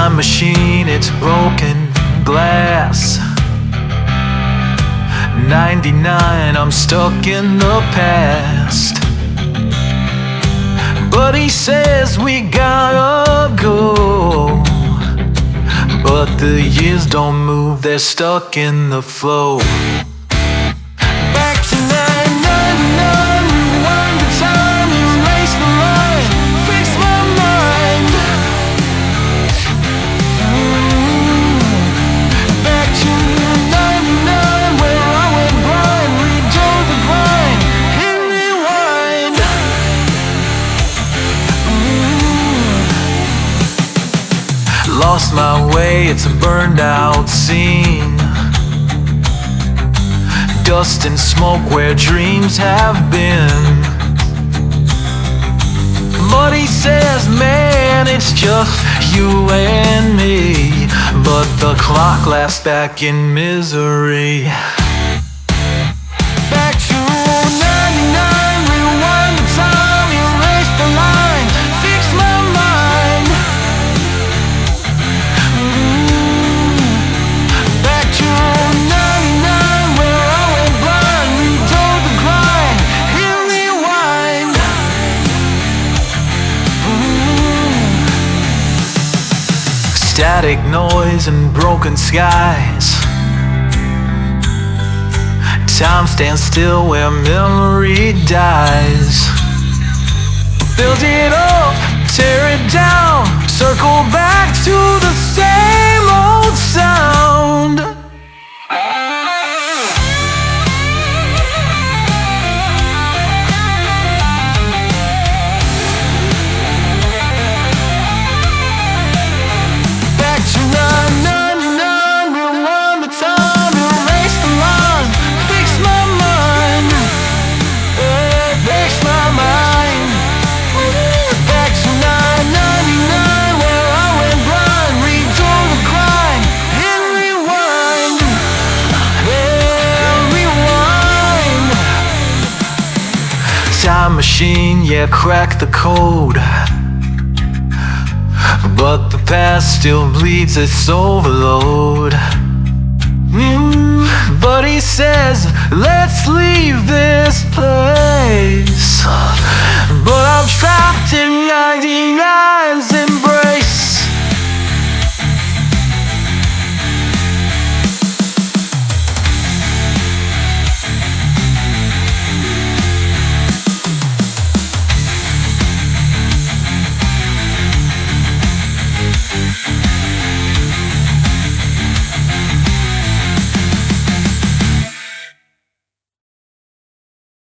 Time machine, it's broken glass. 99, I'm stuck in the past. But he says we gotta go, but the years don't move, they're stuck in the flow. Back to 999, rewind the time, erase the line, fix my mind. Back to 99, where I went blind, redo the grind, hit rewind. Lost my way, it's a burned out scene. Dust and smoke where dreams have been. But he says, man, it's just you and me. But the clock lasts back in misery. Back to 99, rewind the time, erase the line, fix my mind. Back to 99, where I went blind, redo the grind, hit rewind. Static noise and broken skies. Time stands still where memory dies. Build it up, tear it down, circle back to the same old sound. Back to 999, rewind the time, erase the line, fix my mind, fix my mind. Back to 999, where I went blind, redo the grind, hit rewind, rewind. Time machine, yeah, crack the code, but the past still bleeds its overload. But he says, let's leave this place.